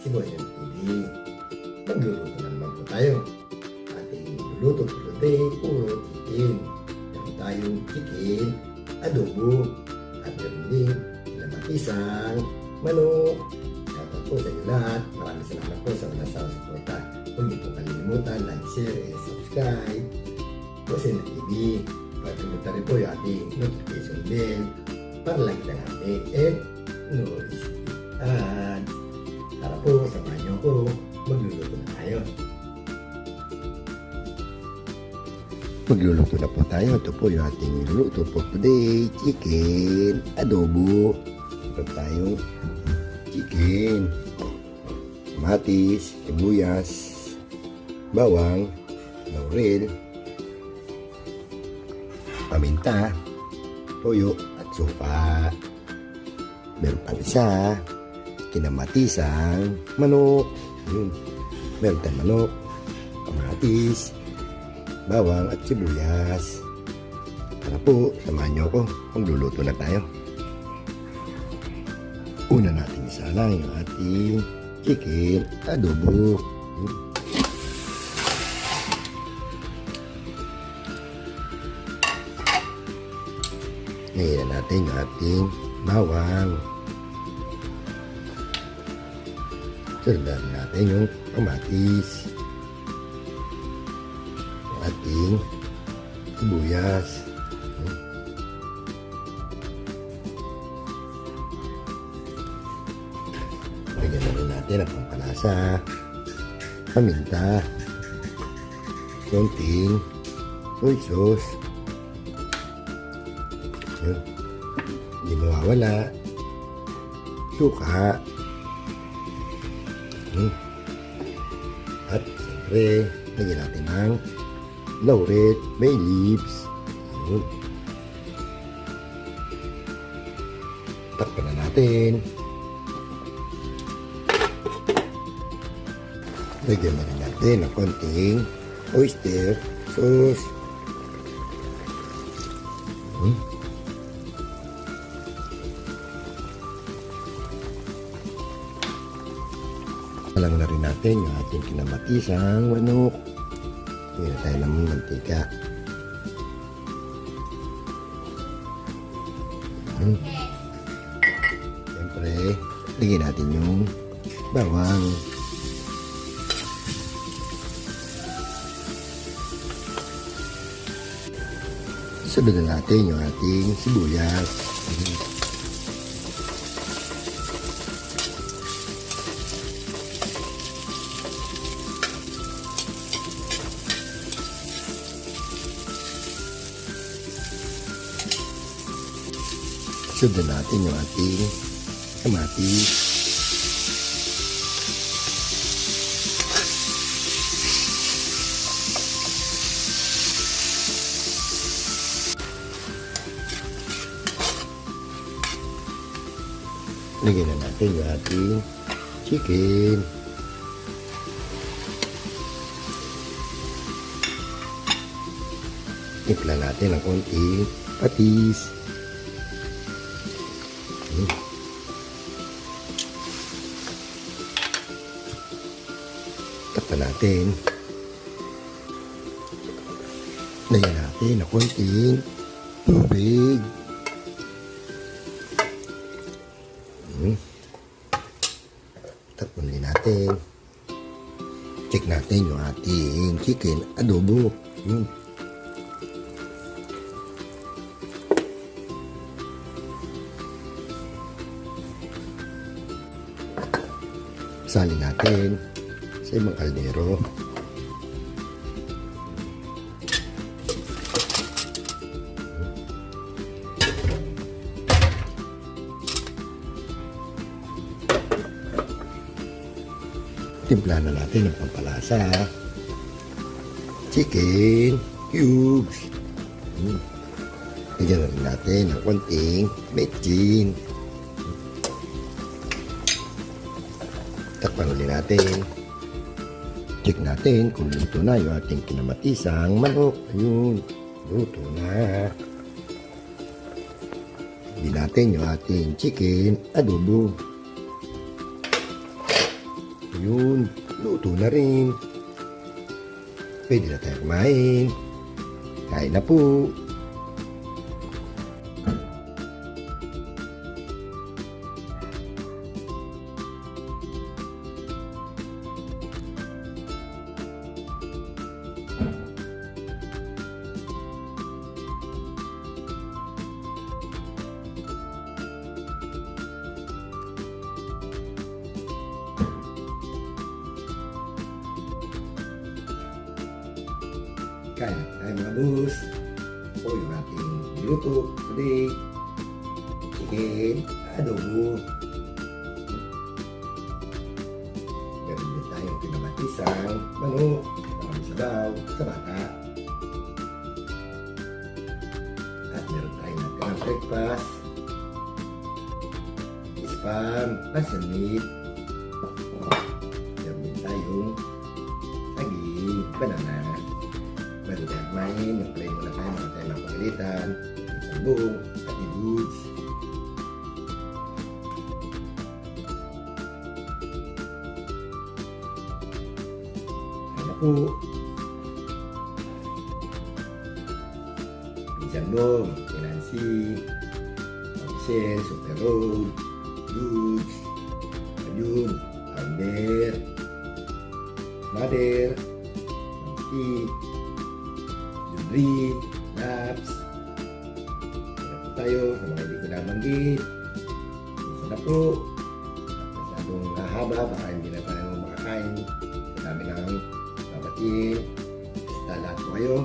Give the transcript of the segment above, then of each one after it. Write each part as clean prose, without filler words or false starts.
si Boy TV. Magluluto na naman po tayo. Ating luluto for today, puro chicken. Meron tayong chicken, adobo, at meron din pinamatisang manok. Shoutout po sa inyo lahat. Maraming salamat po sa mga sa suporta. Huwag niyo po kalimutan, like, share, and subscribe po sa TV. Pagkamunta rin po yung ating notification bell para lagi lang ating notification. Tara po, samahan niyo ko. Magluluto na tayo. Magluluto na po tayo. Ito po yung ating luto for today. Chicken, adobo. Ito tayong chicken, kamatis, sibuyas, bawang, laurel, paminta, toyo at suka. Meron pang isa, kinamatisang manok. Meron tayong manok, kamatis, bawang at sibuyas. Tara po, samahan niyo ako. Magluluto na tayo. Una natin isala yung ating chicken adobo. Ngayon natin yung ating bawang. Sundan natin yung kamatis. Yung ating sibuyas. Lagyan na rin natin ang pampalasa. Paminta. Konting soy sauce. Yun. Hindi mawawala. Suka. At siyempre, lagyan natin ng laurel, bay leaves. Yun. Takpan na natin. Lagyan na rin natin ng konting oyster sauce. Alam na rin natin yung ating kinamatisang manok. Tingnan tayo ng mantika. Siyempre, lagyan natin yung bawang. Sunod na natin yung ating sibuyas. Sunod na natin yung ating kamatis. Lagyan na natin yung ating chicken. Timpla natin ng konting patis. Takpan natin. Lagyan natin ng konting tubig. Takpan din natin. Check natin yung ating chicken adobo. Salin natin sa ibang kaldero. Timpla na natin ang pampalasa. Chicken cubes. Lagyan na rin natin ng konting bechin. Takpan ulit natin. Check natin kung luto na yung ating kinamatisang manok. Ayun, luto na. Hindi natin yung ating chicken adobo. Yun, luto na rin. Pwede na tayo kumain. Kain na po. Kain na tayo mga boss. O yung ating luto today. Chicken adobo. Meron din tayong pinamatisang manok. Marami sabaw sa bata. At meron tayong natinang breakfast. Spam, passion meat. Meron din tayong saging, banana. Baru tayo main, nag-play muna tayo mga tayo ng pagalitan, isang buong, ati goods. Ayan na po. Pinsan Bong, Nancy, Michelle, Super Road, Goods, Ayun, Amber, Mother, Nancy, Judri, Naps. Kaya po tayo sa mga hindi ko nabanggit. Isa na po. Masyadong hahaba, baka hindi na tayo makakain. Sa dami ng babatiin. Basta lahat po kayo.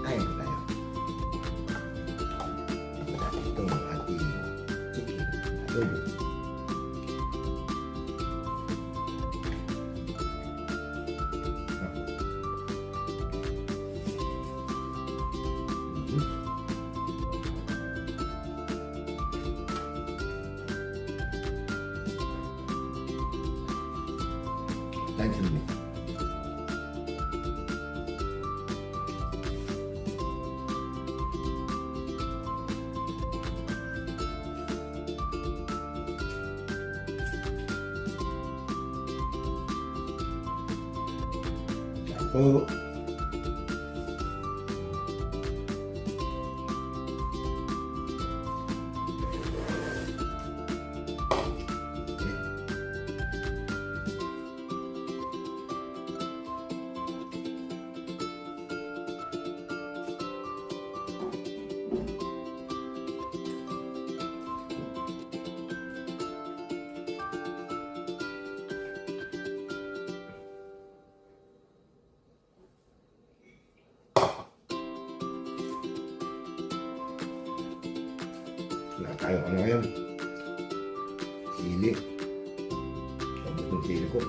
Kain po tayo. Ito ang ating chicken adobo. Thanks for me. Po. Wala tayo ano ngayon. Sili. Tapos ng sili ko.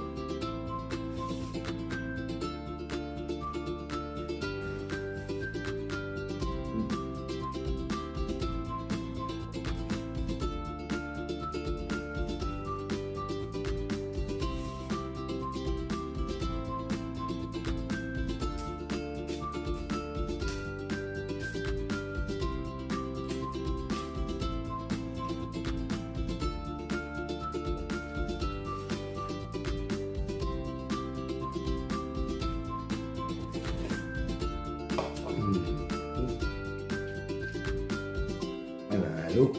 Panalo.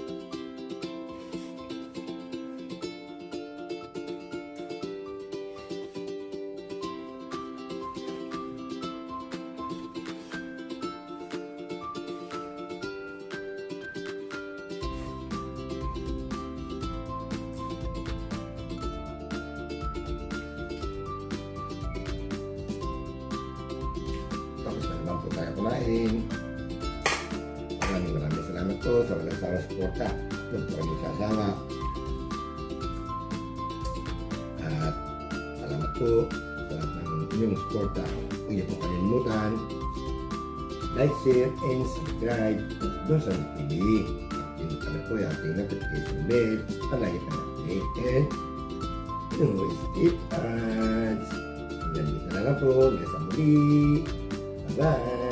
Tapos na naman po tayo kumain. Maraming salamat po sa walang sawa suporta. Huwag po kami sasawa. At salamat po sa lahat ng inyong suporta. Huwag niyo po kalimutan. Like, share, and subscribe doon sa TV. At po yung ating notification bell para lagi tayong update. And no skip ads. Hanggang dito na lang po. Hanggang sa muli. Bye-bye.